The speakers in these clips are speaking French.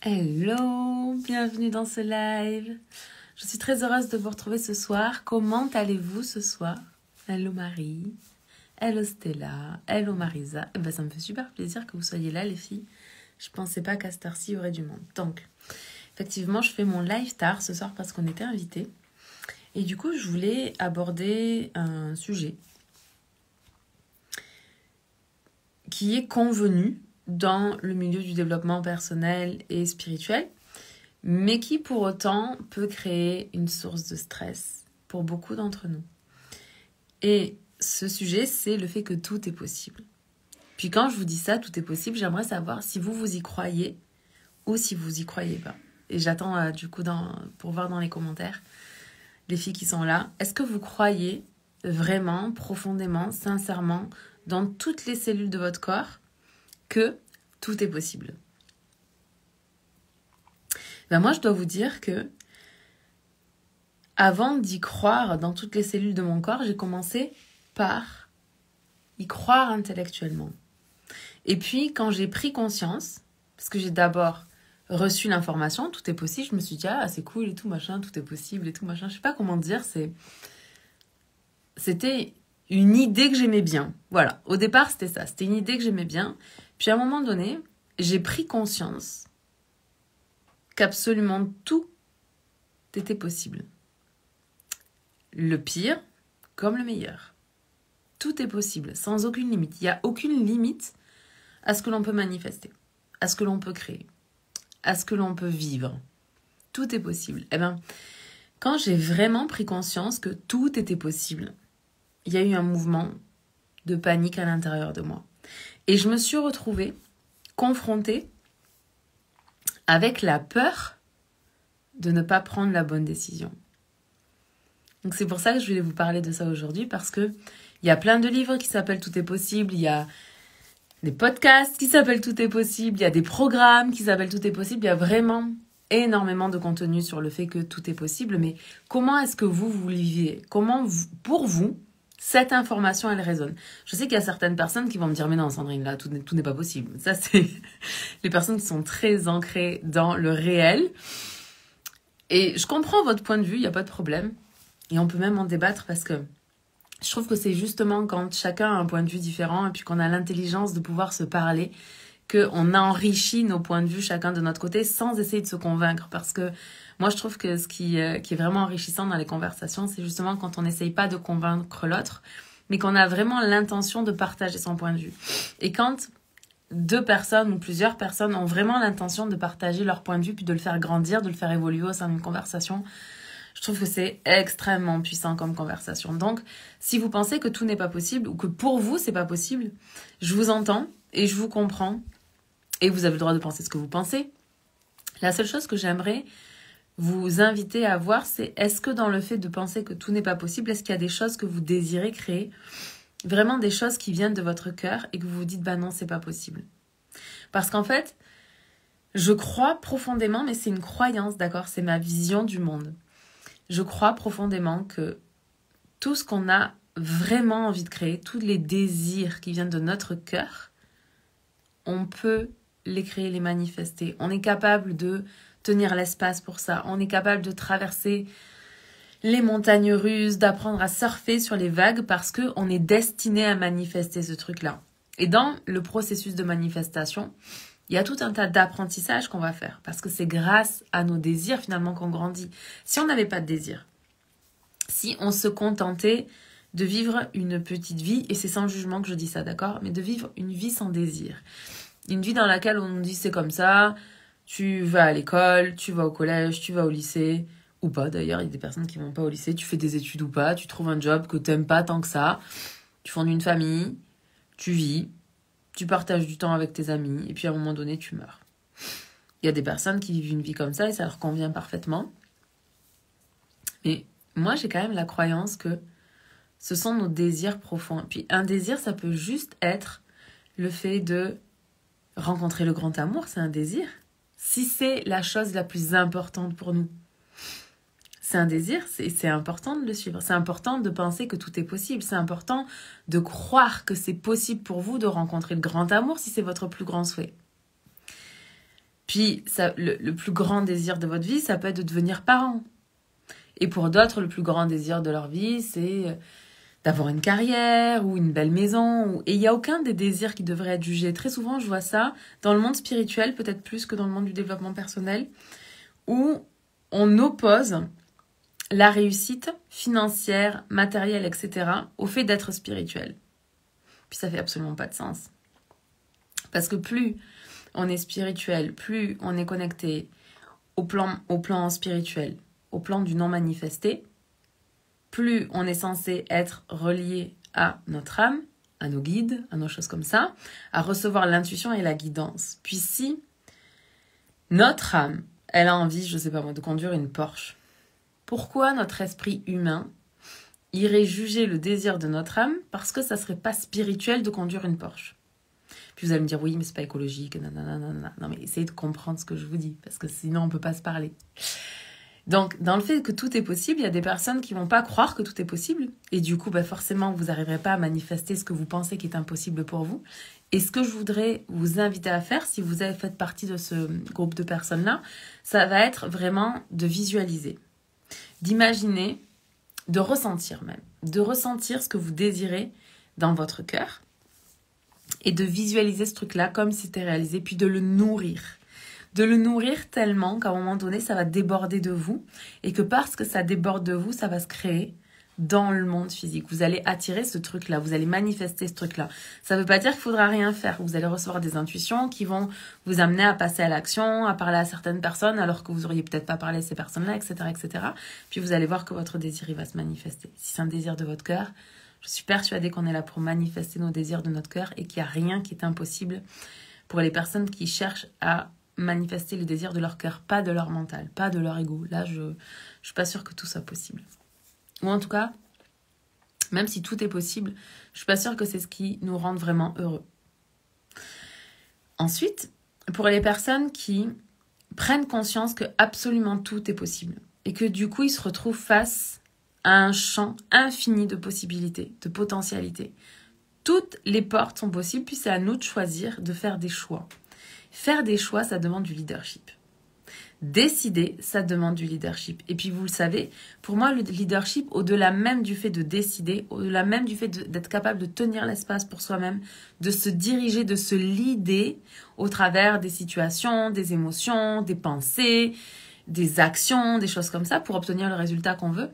Hello, bienvenue dans ce live. Je suis très heureuse de vous retrouver ce soir. Comment allez-vous ce soir? Hello Marie, hello Stella, hello Marisa. Ça me fait super plaisir que vous soyez là les filles. Je pensais pas qu'à cette heure-ci il y aurait du monde. Donc, effectivement, je fais mon live tard ce soir parce qu'on était invités. Et du coup, je voulais aborder un sujet qui est convenu dans le milieu du développement personnel et spirituel, mais qui pour autant peut créer une source de stress pour beaucoup d'entre nous. Et ce sujet, c'est le fait que tout est possible. Puis quand je vous dis ça, tout est possible, j'aimerais savoir si vous y croyez ou si vous y croyez pas. Et j'attends du coup pour voir dans les commentaires, les filles qui sont là, est-ce que vous croyez vraiment, profondément, sincèrement, dans toutes les cellules de votre corps, que tout est possible? Moi, je dois vous dire que avant d'y croire dans toutes les cellules de mon corps, j'ai commencé par y croire intellectuellement. Et puis, quand j'ai pris conscience, parce que j'ai d'abord reçu l'information, tout est possible, je me suis dit, ah, c'est cool et tout, machin, tout est possible et tout, machin. Je sais pas comment dire, c'était une idée que j'aimais bien. Voilà, au départ, c'était ça. C'était une idée que j'aimais bien. Puis à un moment donné, j'ai pris conscience qu'absolument tout était possible. Le pire comme le meilleur. Tout est possible, sans aucune limite. Il n'y a aucune limite à ce que l'on peut manifester, à ce que l'on peut créer, à ce que l'on peut vivre. Tout est possible. Quand j'ai vraiment pris conscience que tout était possible, il y a eu un mouvement de panique à l'intérieur de moi. Et je me suis retrouvée confrontée avec la peur de ne pas prendre la bonne décision. Donc c'est pour ça que je voulais vous parler de ça aujourd'hui, parce que il y a plein de livres qui s'appellent Tout est possible, il y a des podcasts qui s'appellent Tout est possible, il y a des programmes qui s'appellent Tout est possible, il y a vraiment énormément de contenu sur le fait que tout est possible, mais comment est-ce que vous le vivez? Comment, pour vous, cette information, elle résonne? Je sais qu'il y a certaines personnes qui vont me dire, mais non, Sandrine, là, tout n'est pas possible. Ça, c'est les personnes qui sont très ancrées dans le réel. Et je comprends votre point de vue, il n'y a pas de problème. Et on peut même en débattre parce que je trouve que c'est justement quand chacun a un point de vue différent et puis qu'on a l'intelligence de pouvoir se parler qu'on enrichit nos points de vue chacun de notre côté sans essayer de se convaincre. Parce que moi, je trouve que ce qui est vraiment enrichissant dans les conversations, c'est justement quand on n'essaye pas de convaincre l'autre, mais qu'on a vraiment l'intention de partager son point de vue. Et quand deux personnes ou plusieurs personnes ont vraiment l'intention de partager leur point de vue, puis de le faire grandir, de le faire évoluer au sein d'une conversation, je trouve que c'est extrêmement puissant comme conversation. Donc, si vous pensez que tout n'est pas possible ou que pour vous, c'est pas possible, je vous entends et je vous comprends. Et vous avez le droit de penser ce que vous pensez. La seule chose que j'aimerais vous inviter à voir, c'est est-ce que dans le fait de penser que tout n'est pas possible, est-ce qu'il y a des choses que vous désirez créer, vraiment des choses qui viennent de votre cœur et que vous vous dites, bah non, c'est pas possible. Parce qu'en fait, je crois profondément, mais c'est une croyance, d'accord? C'est ma vision du monde. Je crois profondément que tout ce qu'on a vraiment envie de créer, tous les désirs qui viennent de notre cœur, on peut les créer, les manifester. On est capable de tenir l'espace pour ça. On est capable de traverser les montagnes russes, d'apprendre à surfer sur les vagues parce qu'on est destiné à manifester ce truc-là. Et dans le processus de manifestation, il y a tout un tas d'apprentissages qu'on va faire parce que c'est grâce à nos désirs finalement qu'on grandit. Si on n'avait pas de désir, si on se contentait de vivre une petite vie, et c'est sans jugement que je dis ça, d'accord, mais de vivre une vie sans désir. Une vie dans laquelle on nous dit c'est comme ça, tu vas à l'école, tu vas au collège, tu vas au lycée, ou pas d'ailleurs, il y a des personnes qui vont pas au lycée, tu fais des études ou pas, tu trouves un job que t'aimes pas tant que ça, tu fondes une famille, tu vis, tu partages du temps avec tes amis, et puis à un moment donné, tu meurs. Il y a des personnes qui vivent une vie comme ça et ça leur convient parfaitement. Mais moi, j'ai quand même la croyance que ce sont nos désirs profonds. Puis un désir, ça peut juste être le fait de rencontrer le grand amour, c'est un désir. Si c'est la chose la plus importante pour nous, c'est un désir, c'est important de le suivre. C'est important de penser que tout est possible. C'est important de croire que c'est possible pour vous de rencontrer le grand amour si c'est votre plus grand souhait. Puis, le plus grand désir de votre vie, ça peut être de devenir parent. Et pour d'autres, le plus grand désir de leur vie, c'est d'avoir une carrière ou une belle maison. Et il n'y a aucun des désirs qui devrait être jugé. Très souvent, je vois ça dans le monde spirituel, peut-être plus que dans le monde du développement personnel, où on oppose la réussite financière, matérielle, etc., au fait d'être spirituel. Puis ça fait absolument pas de sens. Parce que plus on est spirituel, plus on est connecté au plan spirituel, au plan du non manifesté, plus on est censé être relié à notre âme, à nos guides, à nos choses comme ça, à recevoir l'intuition et la guidance. Puis si notre âme, elle a envie, je sais pas moi, de conduire une Porsche, pourquoi notre esprit humain irait juger le désir de notre âme parce que ça serait pas spirituel de conduire une Porsche? Puis vous allez me dire, oui, mais c'est pas écologique, nanana. Non, mais essayez de comprendre ce que je vous dis, parce que sinon on peut pas se parler. Donc, dans le fait que tout est possible, il y a des personnes qui vont pas croire que tout est possible. Et du coup, forcément, vous n'arriverez pas à manifester ce que vous pensez qui est impossible pour vous. Et ce que je voudrais vous inviter à faire, si vous avez fait partie de ce groupe de personnes-là, ça va être vraiment de visualiser, d'imaginer, de ressentir même, de ressentir ce que vous désirez dans votre cœur et de visualiser ce truc-là comme si c'était réalisé, puis de le nourrir. De le nourrir tellement qu'à un moment donné, ça va déborder de vous et que parce que ça déborde de vous, ça va se créer dans le monde physique. Vous allez attirer ce truc-là, vous allez manifester ce truc-là. Ça ne veut pas dire qu'il ne faudra rien faire. Vous allez recevoir des intuitions qui vont vous amener à passer à l'action, à parler à certaines personnes alors que vous n'auriez peut-être pas parlé à ces personnes-là, etc., etc. Puis vous allez voir que votre désir, il va se manifester. Si c'est un désir de votre cœur, je suis persuadée qu'on est là pour manifester nos désirs de notre cœur et qu'il n'y a rien qui est impossible pour les personnes qui cherchent à manifester les désirs de leur cœur, pas de leur mental, pas de leur ego. Là, je suis pas sûre que tout soit possible. Ou en tout cas, même si tout est possible, je suis pas sûre que c'est ce qui nous rend vraiment heureux. Ensuite, pour les personnes qui prennent conscience que absolument tout est possible et que du coup, ils se retrouvent face à un champ infini de possibilités, de potentialités. Toutes les portes sont possibles, puis c'est à nous de choisir, de faire des choix. Faire des choix, ça demande du leadership. Décider, ça demande du leadership. Et puis vous le savez, pour moi, le leadership, au-delà même du fait de décider, au-delà même du fait d'être capable de tenir l'espace pour soi-même, de se diriger, de se leader au travers des situations, des émotions, des pensées, des actions, des choses comme ça, pour obtenir le résultat qu'on veut.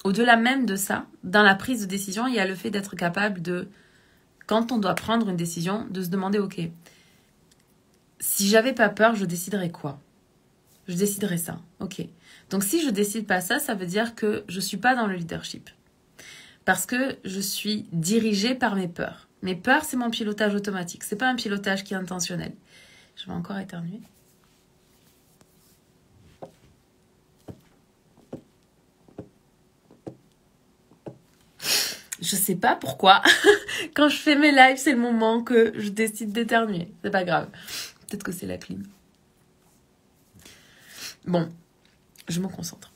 Au-delà même de ça, dans la prise de décision, il y a le fait d'être capable de, quand on doit prendre une décision, de se demander, ok, si j'avais pas peur, je déciderais quoi? Je déciderais ça. Ok. Donc si je décide pas ça, ça veut dire que je suis pas dans le leadership. Parce que je suis dirigée par mes peurs. Mes peurs, c'est mon pilotage automatique. C'est pas un pilotage qui est intentionnel. Je vais encore éternuer. Je sais pas pourquoi. Quand je fais mes lives, c'est le moment que je décide d'éternuer. C'est pas grave. Peut-être que c'est la clim. Bon, je me concentre.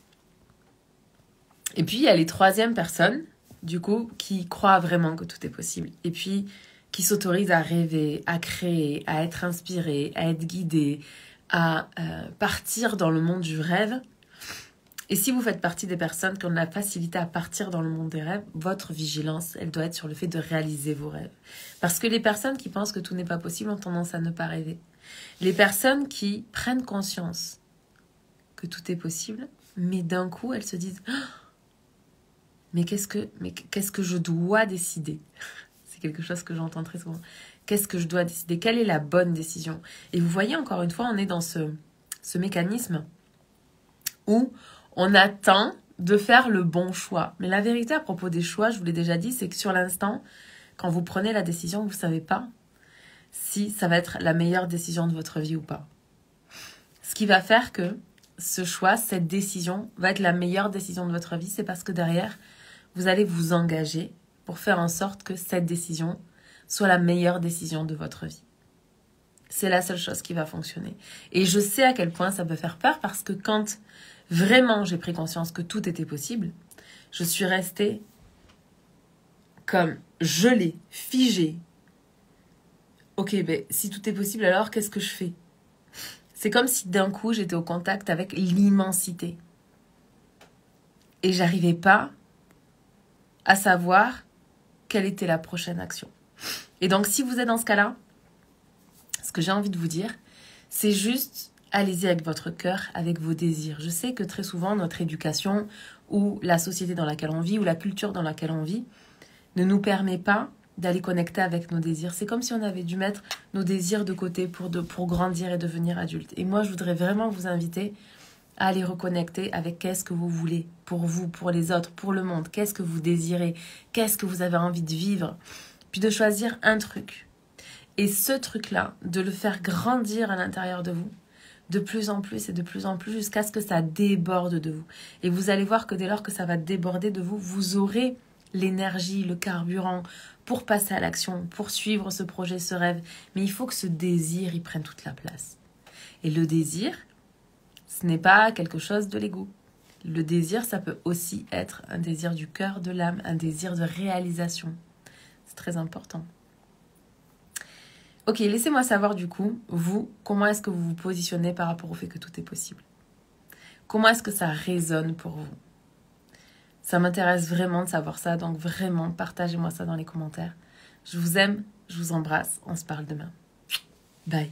Et puis, il y a les troisièmes personnes, du coup, qui croient vraiment que tout est possible. Et puis, qui s'autorisent à rêver, à créer, à être inspirés, à être guidés, à partir dans le monde du rêve. Et si vous faites partie des personnes qui ont de la facilité à partir dans le monde des rêves, votre vigilance, elle doit être sur le fait de réaliser vos rêves. Parce que les personnes qui pensent que tout n'est pas possible ont tendance à ne pas rêver. Les personnes qui prennent conscience que tout est possible, mais d'un coup, elles se disent « Mais qu'est-ce que je dois décider ?» C'est quelque chose que j'entends très souvent. Qu'est-ce que je dois décider? Quelle est la bonne décision? Et vous voyez, encore une fois, on est dans ce mécanisme où on attend de faire le bon choix. Mais la vérité à propos des choix, je vous l'ai déjà dit, c'est que sur l'instant, quand vous prenez la décision, vous ne savez pas si ça va être la meilleure décision de votre vie ou pas. Ce qui va faire que ce choix, cette décision, va être la meilleure décision de votre vie, c'est parce que derrière, vous allez vous engager pour faire en sorte que cette décision soit la meilleure décision de votre vie. C'est la seule chose qui va fonctionner. Et je sais à quel point ça peut faire peur parce que quand vraiment j'ai pris conscience que tout était possible, je suis restée comme gelée, figée. Ok, si tout est possible, alors qu'est-ce que je fais? C'est comme si d'un coup, j'étais au contact avec l'immensité. Et j'arrivais pas à savoir quelle était la prochaine action. Et donc, si vous êtes dans ce cas-là, ce que j'ai envie de vous dire, c'est juste, allez-y avec votre cœur, avec vos désirs. Je sais que très souvent, notre éducation ou la société dans laquelle on vit ou la culture dans laquelle on vit ne nous permet pas d'aller connecter avec nos désirs. C'est comme si on avait dû mettre nos désirs de côté pour grandir et devenir adulte. Et moi, je voudrais vraiment vous inviter à aller reconnecter avec qu'est-ce que vous voulez pour vous, pour les autres, pour le monde. Qu'est-ce que vous désirez? Qu'est-ce que vous avez envie de vivre? Puis de choisir un truc. Et ce truc-là, de le faire grandir à l'intérieur de vous, de plus en plus et de plus en plus, jusqu'à ce que ça déborde de vous. Et vous allez voir que dès lors que ça va déborder de vous, vous aurez l'énergie, le carburant pour passer à l'action, pour suivre ce projet, ce rêve. Mais il faut que ce désir, il prenne toute la place. Et le désir, ce n'est pas quelque chose de l'ego. Le désir, ça peut aussi être un désir du cœur, de l'âme, un désir de réalisation. C'est très important. Ok, laissez-moi savoir du coup, vous, comment est-ce que vous vous positionnez par rapport au fait que tout est possible? Comment est-ce que ça résonne pour vous? Ça m'intéresse vraiment de savoir ça, donc vraiment, partagez-moi ça dans les commentaires. Je vous aime, je vous embrasse, on se parle demain. Bye.